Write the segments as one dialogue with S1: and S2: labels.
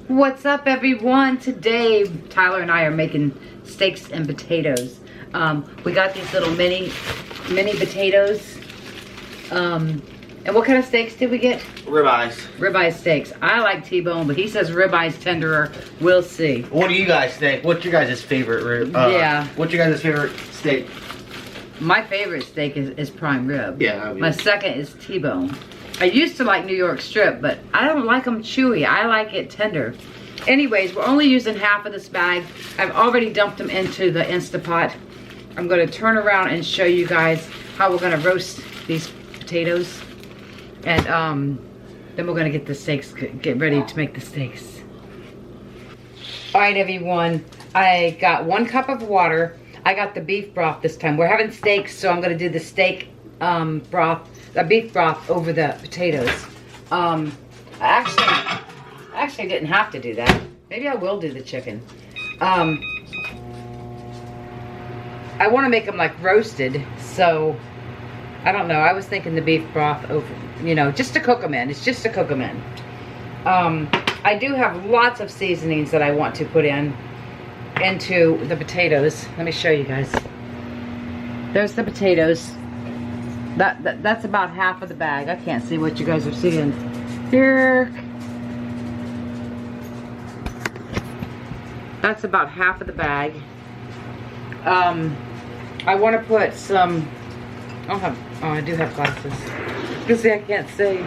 S1: What's up, everyone? Today Tyler and I are making steaks and potatoes. We got these little mini potatoes. And what kind of steaks did we get?
S2: Ribeyes.
S1: Ribeye steaks. I like T-bone, but he says ribeye's tenderer. We'll see.
S2: What do you guys think? What's your guys' favorite what's your guys' favorite steak?
S1: My favorite steak is prime rib.
S2: Yeah.
S1: My second is T-bone. I used to like New York strip, but I don't like them chewy. I like it tender. Anyways, we're only using half of this bag. I've already dumped them into the Instapot. I'm going to turn around and show you guys how we're going to roast these potatoes. And then we're going to get the steaks, get ready to make the steaks. Alright, everyone. I got 1 cup of water. I got the beef broth this time. We're having steaks, so I'm going to do the steak broth. The beef broth over the potatoes. I actually didn't have to do that. Maybe I will do the chicken. I want to make them like roasted, so I don't know. I was thinking the beef broth over, you know, just to cook them in. It's just to cook them in. I do have lots of seasonings that I want to put into the potatoes. Let me show you guys. There's the potatoes. That's about half of the bag. I can't see what you guys are seeing here. That's about half of the bag. I want to put some. I do have glasses. You see, I can't see.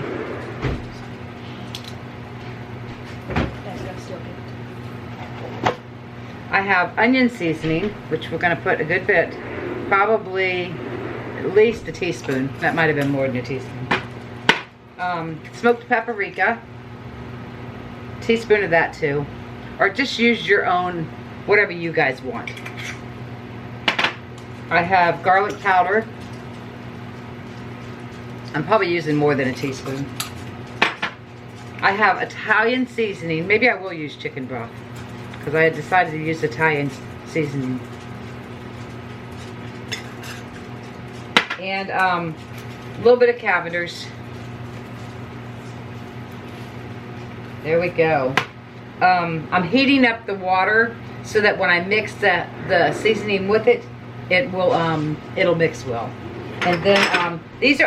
S1: I have onion seasoning, which we're going to put a good bit, probably at least a teaspoon. That might have been more than a teaspoon. Smoked paprika, teaspoon of that too, or just use your own, whatever you guys want. I have garlic powder. I'm probably using more than a teaspoon. I have Italian seasoning. Maybe I will use chicken broth because I had decided to use Italian seasoning. And a little bit of Cavender's. There we go. I'm heating up the water so that when I mix the seasoning with it, it'll mix well. And then these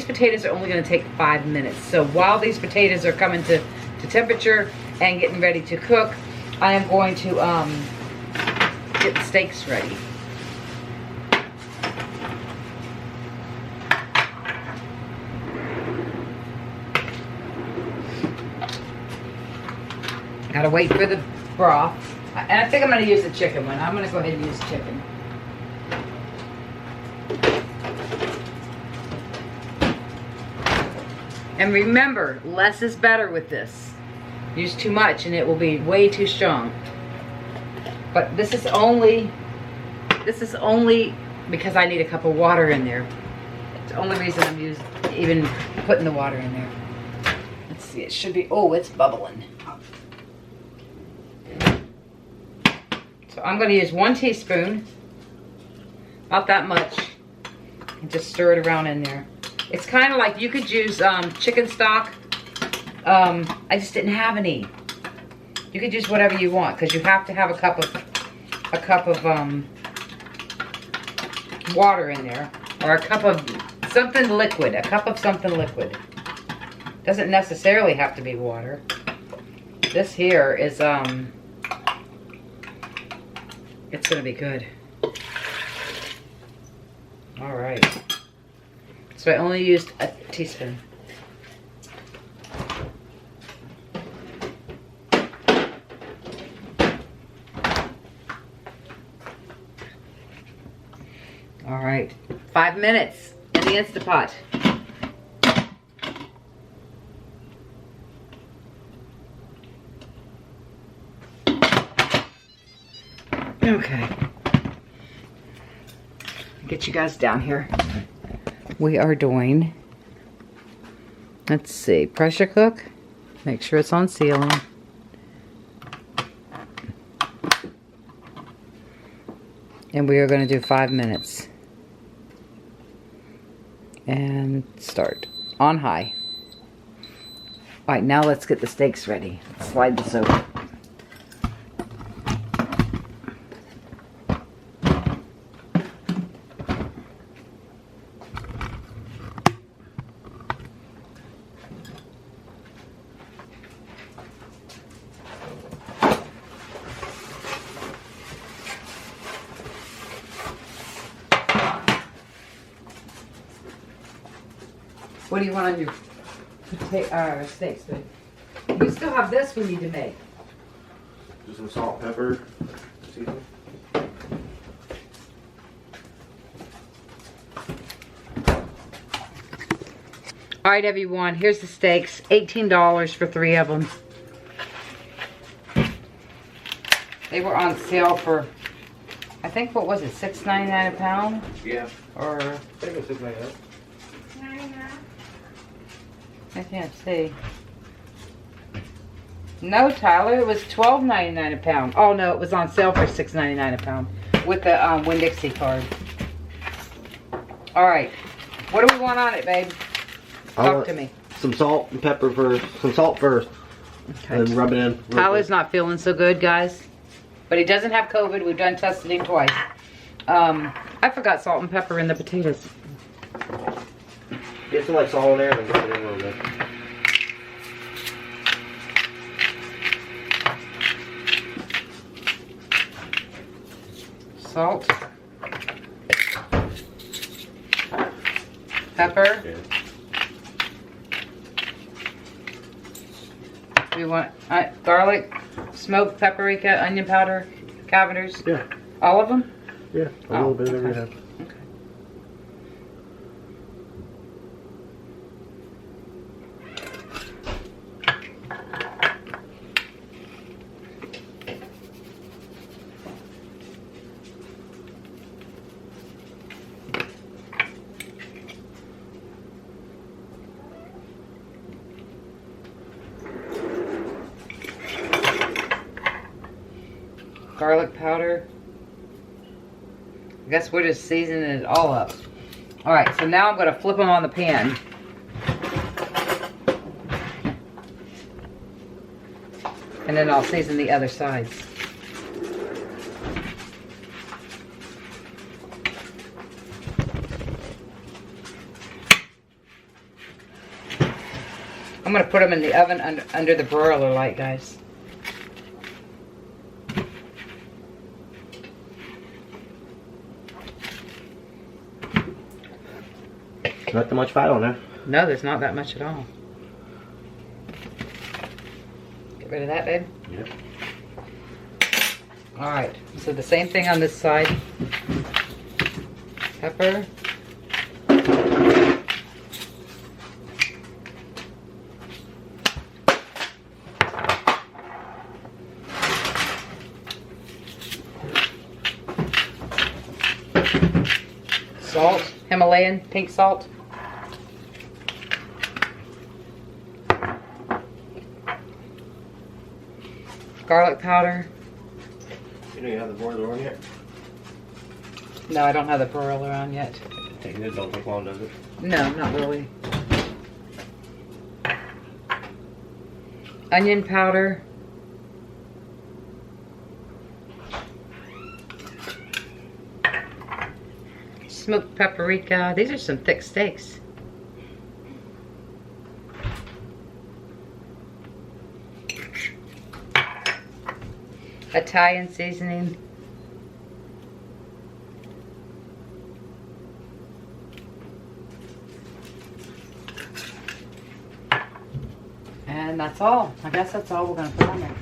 S1: potatoes are only gonna take 5 minutes. So while these potatoes are coming to temperature and getting ready to cook, I am going to get the steaks ready. Gotta wait for the broth. And I think I'm gonna use the chicken one. I'm gonna go ahead and use chicken. And remember, less is better with this. Use too much and it will be way too strong. But this is only because I need a cup of water in there. It's the only reason I'm even putting the water in there. Let's see, it should be, oh, it's bubbling. So I'm going to use 1 teaspoon, about that much, and just stir it around in there. It's kind of like you could use chicken stock. I just didn't have any. You could use whatever you want because you have to have a cup of water in there, or a cup of something liquid. A cup of something liquid. Doesn't necessarily have to be water. This here is it's gonna be good. All right. So I only used a teaspoon. All right, 5 minutes in the Instapot. Okay. Get you guys down here. We are doing, let's see, pressure cook. Make sure it's on sealing. And we are going to do 5 minutes. And start on high. All right, now let's get the steaks ready. Slide this over. What do you want on your steaks, babe? We still have this we need to make.
S2: Just some salt, pepper, seasoning.
S1: All right, everyone, here's the steaks. $18 for 3 of them. They were on sale for, I think, what was it, $6.99 a pound?
S2: Yeah.
S1: Or,
S2: I think it was $6.99.
S1: I can't see. No, Tyler, it was $12.99 a pound. Oh, no, it was on sale for $6.99 a pound with the Winn-Dixie card. All right. What do we want on it, babe? Talk to me.
S2: Some salt and pepper first. Some salt first.
S1: Okay.
S2: And rub it in.
S1: Tyler's not feeling so good, guys. But he doesn't have COVID. We've done tested him twice. I forgot salt and pepper in the potatoes.
S2: Get some like salt in there and rub it in a little bit.
S1: Salt. Pepper.
S2: Yeah.
S1: We want garlic, smoked paprika, onion powder, cavenders.
S2: Yeah.
S1: All of them?
S2: Yeah. A little bit of everything.
S1: Okay. Garlic powder. I guess we're just seasoning it all up. All right, so now I'm going to flip them on the pan. And then I'll season the other sides. I'm going to put them in the oven under the broiler light, guys.
S2: Not that much fat on there.
S1: No, there's not that much at all. Get rid of that, babe.
S2: Yep.
S1: All right, so the same thing on this side. Pepper. Salt, Himalayan pink salt. Garlic powder.
S2: You know you have the broiler on yet?
S1: No, I don't have the broiler on yet.
S2: Taking it don't take long, does it?
S1: No, not really. Onion powder. Smoked paprika. These are some thick steaks. Italian seasoning. And that's all. I guess that's all we're going to put on there.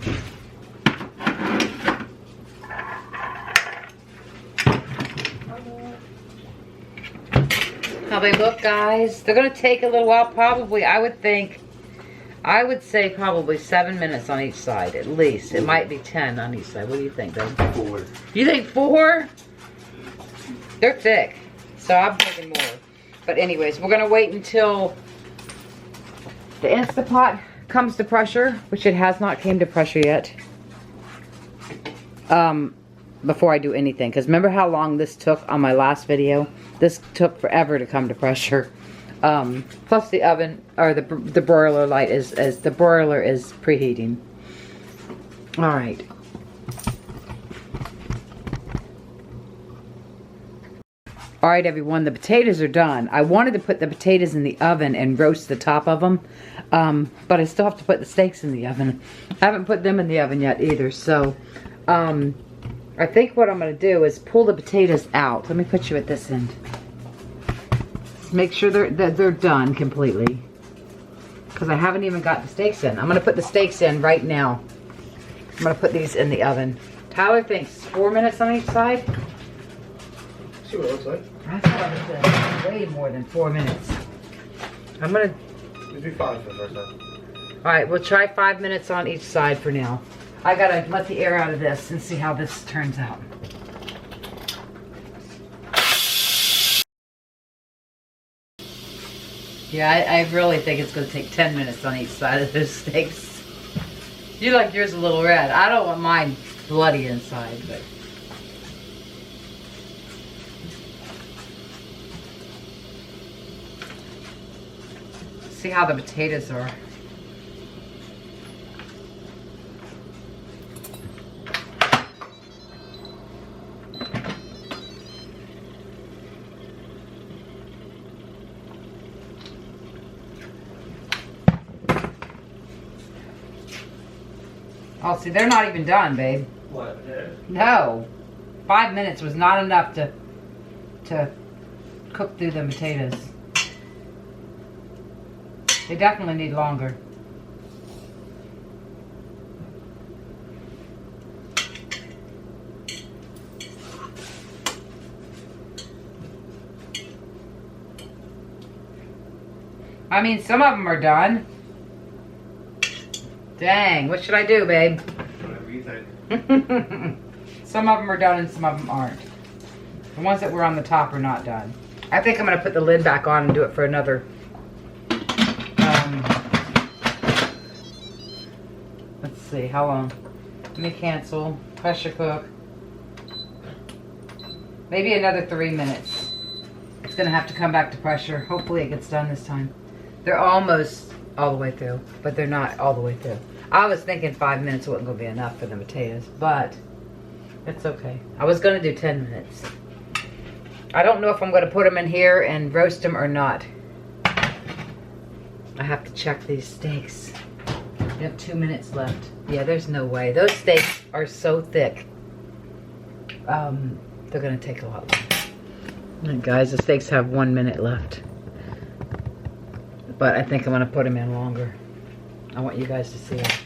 S1: How they look, guys. They're going to take a little while, probably. I would say probably 7 minutes on each side, at least. It might be 10 on each side. What do you think, babe?
S2: 4.
S1: You think 4? They're thick, so I'm thinking more. But anyways, we're gonna wait until the Instapot comes to pressure, which it has not came to pressure yet. Before I do anything, because remember how long this took on my last video? This took forever to come to pressure. Plus the oven, or the broiler light the broiler is preheating. All right. All right, everyone, the potatoes are done. I wanted to put the potatoes in the oven and roast the top of them, but I still have to put the steaks in the oven. I haven't put them in the oven yet either, so I think what I'm going to do is pull the potatoes out. Let me put you at this end. make sure they're done completely. Because I haven't even got the steaks in. I'm going to put the steaks in right now. I'm going to put these in the oven. Tyler thinks 4 minutes on each side.
S2: See what it looks like.
S1: I thought it was way more than 4 minutes. I'm going to...
S2: It'd be 5 for the first time.
S1: Alright, we'll try 5 minutes on each side for now. I got to let the air out of this and see how this turns out. Yeah, I really think it's going to take 10 minutes on each side of those steaks. You like yours a little red. I don't want mine bloody inside, but... See how the potatoes are. Oh, see, they're not even done, babe.
S2: What?
S1: No. 5 minutes was not enough to cook through the potatoes. They definitely need longer. I mean, some of them are done. Dang, what should I do, babe?
S2: Whatever you think.
S1: Some of them are done and some of them aren't. The ones that were on the top are not done. I think I'm going to put the lid back on and do it for another... let's see, how long? Let me cancel. Pressure cook. Maybe another 3 minutes. It's going to have to come back to pressure. Hopefully it gets done this time. They're almost all the way through, but they're not all the way through. I was thinking 5 minutes wasn't going to be enough for the potatoes, but it's okay. I was going to do 10 minutes. I don't know if I'm going to put them in here and roast them or not. I have to check these steaks. We have 2 minutes left. Yeah, there's no way. Those steaks are so thick. They're going to take a lot longer. And guys, the steaks have 1 minute left. But I think I'm going to put them in longer. I want you guys to see it.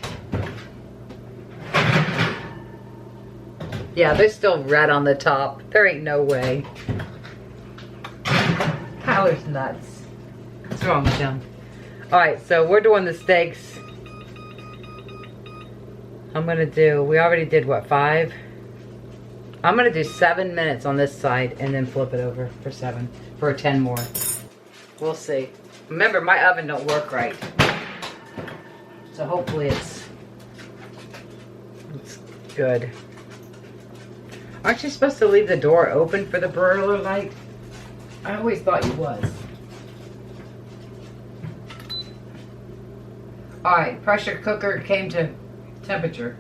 S1: Yeah, they're still red on the top. There ain't no way. Tyler's nuts. What's wrong with him? Alright, so we're doing the steaks. I'm going to do, we already did what, 5? I'm going to do 7 minutes on this side and then flip it over for 10 more. We'll see. Remember, my oven don't work right. So hopefully it's good. Aren't you supposed to leave the door open for the broiler light? I always thought you was. Alright, pressure cooker came to temperature.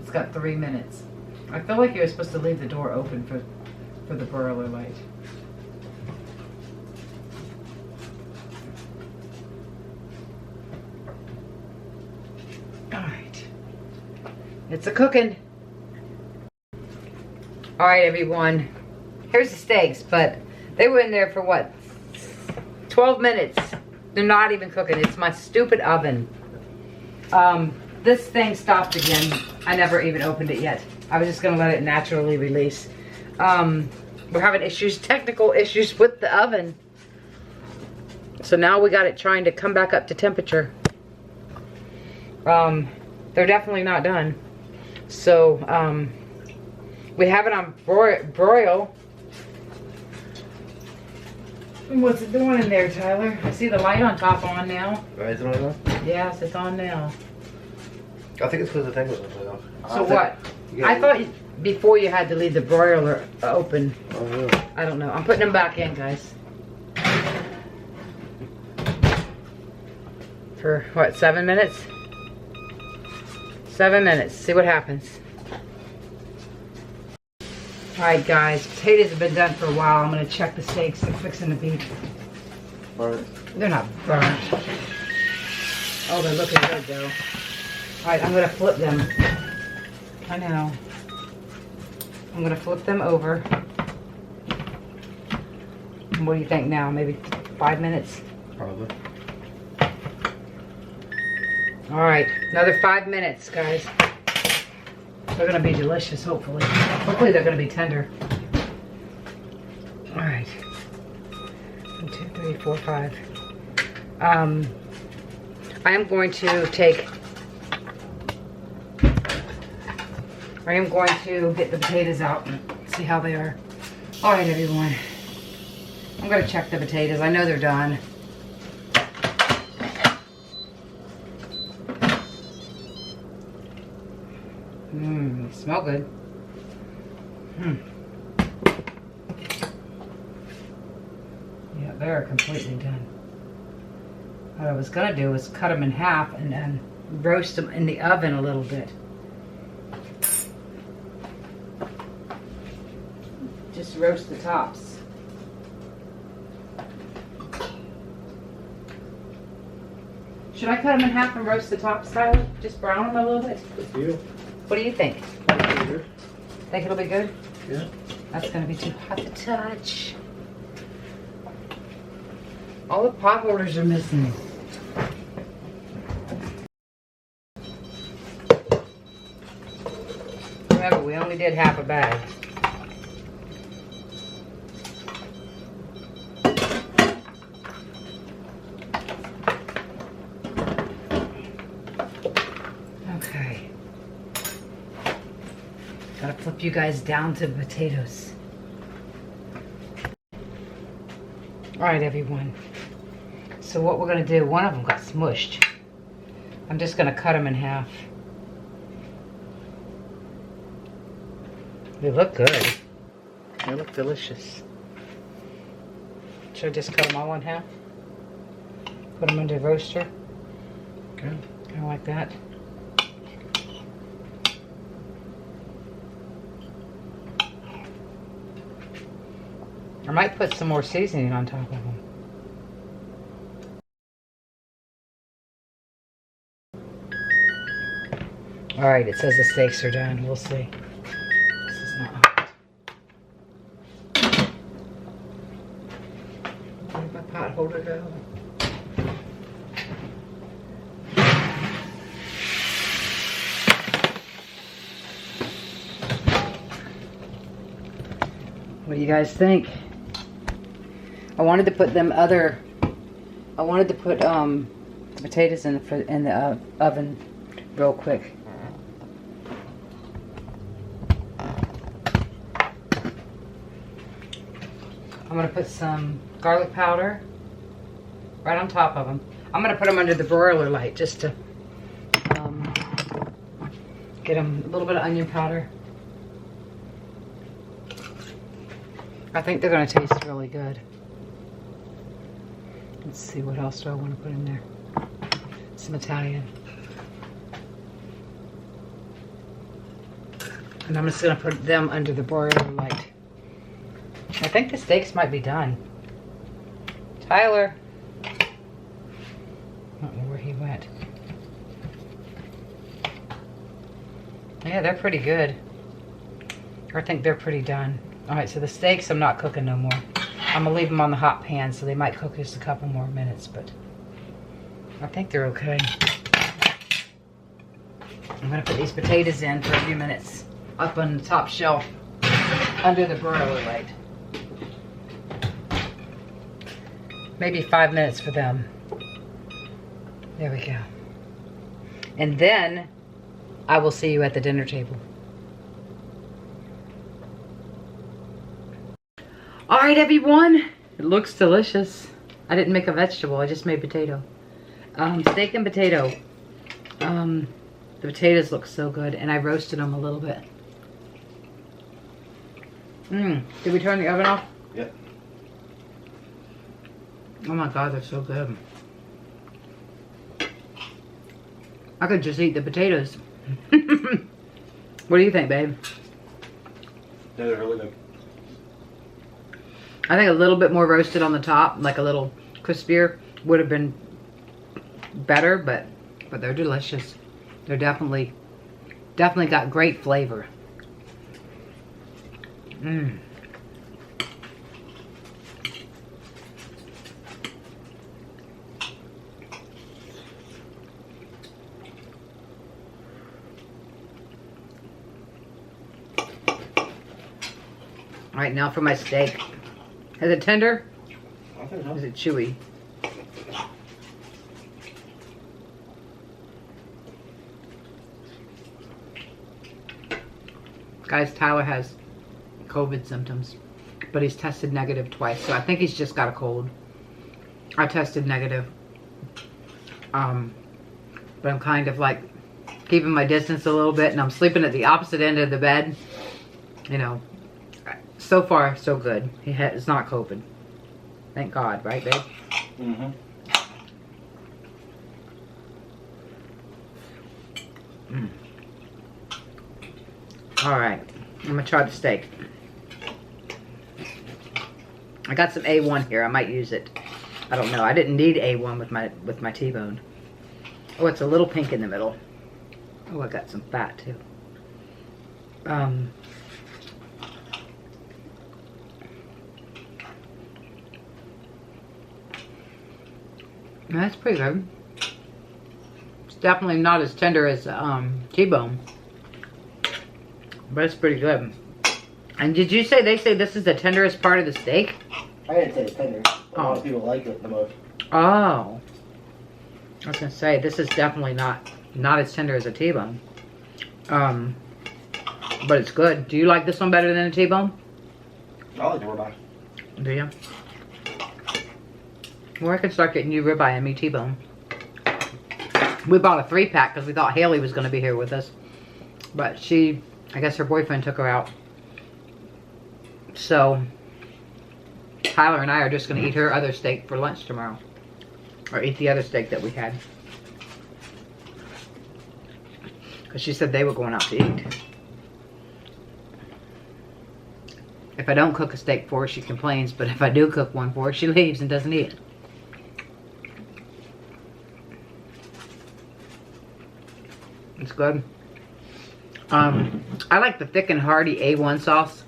S1: It's got 3 minutes. I feel like you were supposed to leave the door open for the broiler light. Alright. It's a cooking. Alright, everyone. Here's the steaks, but they were in there for what? 12 minutes. They're not even cooking. It's my stupid oven. This thing stopped again. I never even opened it yet. I was just going to let it naturally release. We're having issues, technical issues with the oven. So now we got it trying to come back up to temperature. They're definitely not done. So, we have it on broil. What's it doing in there, Tyler? I see the light on top on now.
S2: Right, is it on now?
S1: Yes, it's on now.
S2: I think it's because the thing was upside down.
S1: So what? I thought before you had to leave the broiler open.
S2: Oh, really?
S1: I don't know. I'm putting them back in, guys. For what, 7 minutes? 7 minutes. See what happens. Alright, guys. Potatoes have been done for a while. I'm going to check the steaks. They're fixing to be...
S2: Burnt.
S1: They're not burnt. Oh, they're looking good, though. Alright, I'm going to flip them. I know. I'm going to flip them over. What do you think now? Maybe 5 minutes?
S2: Probably.
S1: All right, another 5 minutes, guys. They're gonna be delicious, hopefully. Hopefully they're gonna be tender. All right. 1, 2, 3, 4, 5. I am going to get the potatoes out and see how they are. All right, everyone. I'm gonna check the potatoes. I know they're done. They smell good. Yeah, they're completely done. What I was gonna do was cut them in half and then roast them in the oven a little bit. Just roast the tops. Should I cut them in half and roast the tops, Tyler? Just brown them a little bit?
S2: Good for you.
S1: What do you think? Think it'll be good?
S2: Yeah.
S1: That's gonna be too hot to touch. All the pot holders are missing. Remember, we only did half a bag. Okay. Gotta flip you guys down to the potatoes. All right, everyone. So what we're gonna do, one of them got smushed. I'm just gonna cut them in half. They look good. They look delicious. Should I just cut them all in half? Put them under the roaster?
S2: Okay.
S1: Kind of like that. I might put some more seasoning on top of them. All right, it says the steaks are done. We'll see. This is not hot. Where'd my pot holder go? What do you guys think? I wanted to put the potatoes in the oven real quick. I'm gonna put some garlic powder right on top of them. I'm gonna put them under the broiler light just to get them a little bit of onion powder. I think they're gonna taste really good. Let's see, what else do I want to put in there? Some Italian. And I'm just gonna put them under the broiler light. I think the steaks might be done. Tyler. I don't know where he went. Yeah, they're pretty good. I think they're pretty done. Alright, so the steaks I'm not cooking no more. I'm gonna leave them on the hot pan, so they might cook just a couple more minutes, but I think they're okay. I'm gonna put these potatoes in for a few minutes up on the top shelf under the broiler light. Maybe 5 minutes for them. There we go. And then I will see you at the dinner table. All right, everyone. It looks delicious. I didn't make a vegetable. I just made potato. Steak and potato. The potatoes look so good, and I roasted them a little bit. Did we turn the oven off?
S2: Yep.
S1: Oh my God, they're so good. I could just eat the potatoes. What do you think, babe?
S2: They're really good.
S1: I think a little bit more roasted on the top, like a little crispier, would have been better, but they're delicious. They're definitely got great flavor. Alright, now for my steak. Is it tender?
S2: I think so.
S1: Is it chewy? Guys, Tyler has COVID symptoms, but he's tested negative twice, so I think he's just got a cold. I tested negative. But I'm kind of like keeping my distance a little bit, and I'm sleeping at the opposite end of the bed. You know, so far, so good. It's not COVID. Thank God, right, babe?
S2: Mm-hmm.
S1: Mm. All right, I'm gonna try the steak. I got some A1 here. I might use it. I don't know. I didn't need A1 with my T-bone. Oh, it's a little pink in the middle. Oh, I got some fat too. That's pretty good. It's definitely not as tender as T-bone, but it's pretty good. And did you say they say this is the tenderest part of the steak?
S2: I didn't say it's tender. A lot of people like it the most.
S1: Oh, I was gonna say this is definitely not as tender as a T-bone. But it's good. Do you like this one better than a T-bone?
S2: I like the ribeye.
S1: Do you? Well, I could start getting you ribeye and me T-bone. We bought a 3-pack because we thought Haley was going to be here with us. But I guess her boyfriend took her out. So, Tyler and I are just going to eat her other steak for lunch tomorrow. Or eat the other steak that we had. Because she said they were going out to eat. If I don't cook a steak for her, she complains. But if I do cook one for her, she leaves and doesn't eat it. It's good. I like the thick and hearty A1 sauce.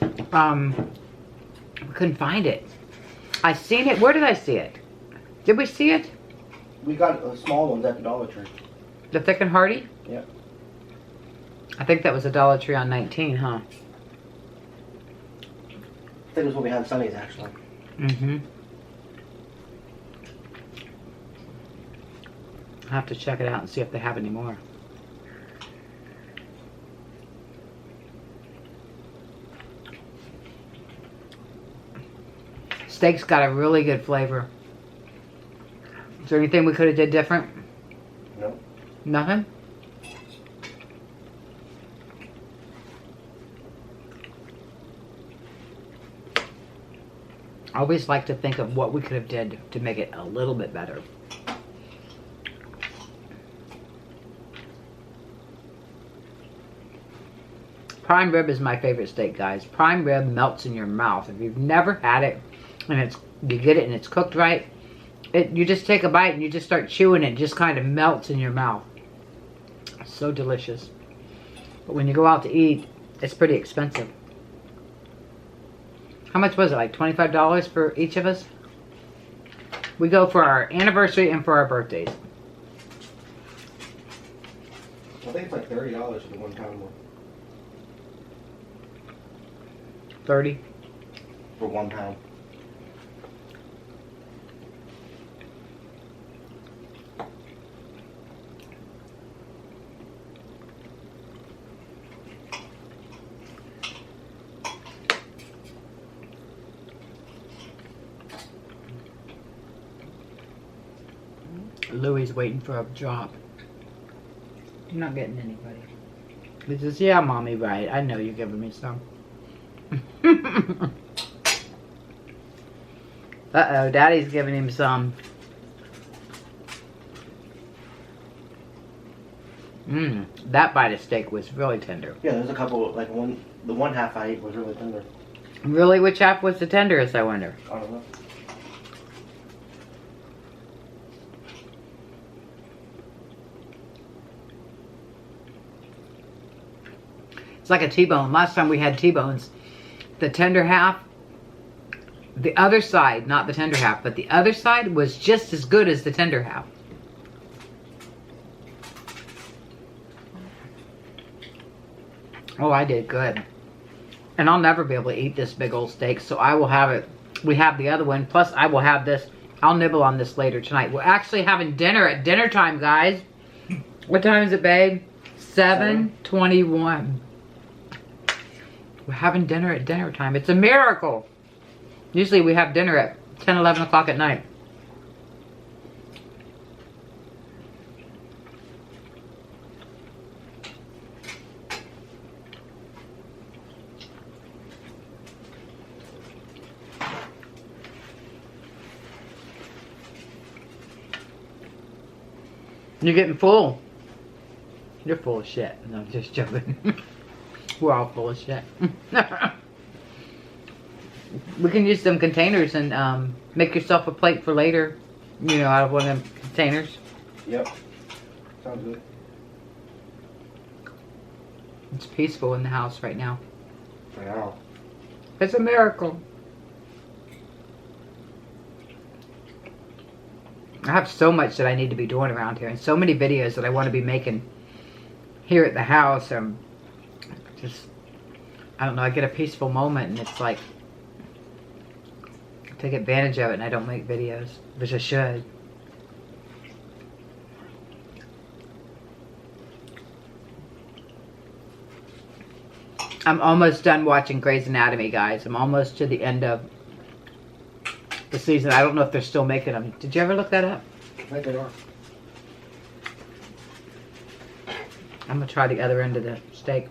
S1: We couldn't find it. I seen it. Where did I see it? Did we see it?
S2: We got a small ones at the Dollar Tree.
S1: The thick and hearty?
S2: Yep.
S1: I think that was a Dollar Tree on 19, huh?
S2: I think it was what we had at Sunny's, actually.
S1: Mm-hmm. I'll have to check it out and see if they have any more. Steak's got a really good flavor. Is there anything we could have did different?
S2: No.
S1: Nothing? I always like to think of what we could have did to make it a little bit better. Prime rib is my favorite steak, guys. Prime rib melts in your mouth. If you've never had it, and you get it and it's cooked right, you just take a bite and you just start chewing it. It just kind of melts in your mouth. It's so delicious. But when you go out to eat, it's pretty expensive. How much was it? Like $25 for each of us? We go for our anniversary and for our birthdays.
S2: I think it's like $30 for the 1 pound one.
S1: 30
S2: For 1 pound.
S1: Louie's waiting for a drop. I'm not getting anybody. He says, yeah, mommy, right. I know you're giving me some. Uh-oh, Daddy's giving him some. That bite of steak was really tender.
S2: Yeah, there's a couple, like the one half I ate was really tender.
S1: Really? Which half was the tenderest, I wonder?
S2: I don't know.
S1: It's like a T-bone. Last time we had T-bones, the tender half, the other side, not the tender half, but the other side was just as good as the tender half. Oh, I did good. And I'll never be able to eat this big old steak, so I will have it. We have the other one, plus I will have this. I'll nibble on this later tonight. We're actually having dinner at dinner time, guys. What time is it, babe? 7:21. We're having dinner at dinner time. It's a miracle. Usually we have dinner at 10, 11 o'clock at night. You're getting full. You're full of shit. No, I'm just joking. We're all full of shit. We can use some containers and make yourself a plate for later. You know, out of one of them containers.
S2: Yep. Sounds good.
S1: It's peaceful in the house right now.
S2: I know.
S1: It's a miracle. I have so much that I need to be doing around here, and so many videos that I want to be making here at the house. Just, I don't know, I get a peaceful moment and it's like, I take advantage of it and I don't make videos, which I should. I'm almost done watching Grey's Anatomy, guys. I'm almost to the end of the season. I don't know if they're still making them. Did you ever look that up?
S2: I think they are.
S1: I'm gonna try the other end of the steak.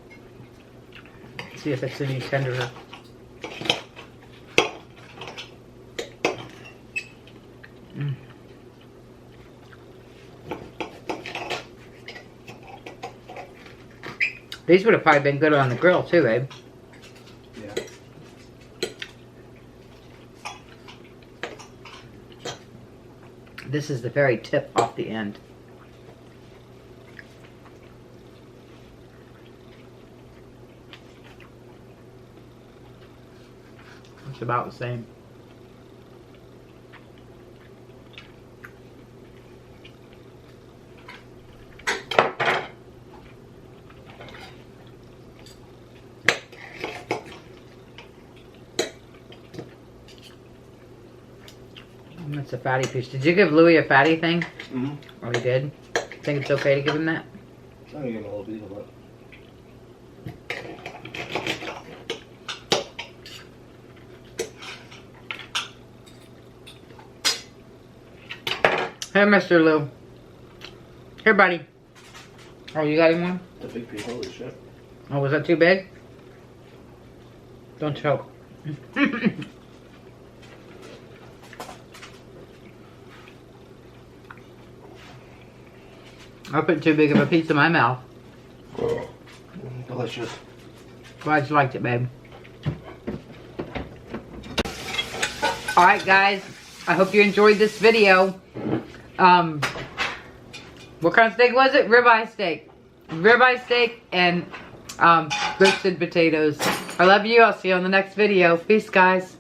S1: See if it's any tenderer. These would have probably been good on the grill too, Abe.
S2: Yeah.
S1: This is the very tip off the end. It's about the same. That's a fatty piece. Did you give Louis a fatty thing?
S2: Mm-hmm.
S1: Oh, he did? Think it's okay to give him that?
S2: I'm gonna give him a little piece of it.
S1: Hey, Mr. Lou. Here, buddy. Oh, you got him one?
S2: It's a big piece, holy shit.
S1: Oh, was that too big? Don't choke. I put too big of a piece in my mouth.
S2: Delicious.
S1: Glad you liked it, babe. Alright, guys. I hope you enjoyed this video. What kind of steak was it? Ribeye steak. Ribeye steak and roasted potatoes. I love you. I'll see you on the next video. Peace, guys.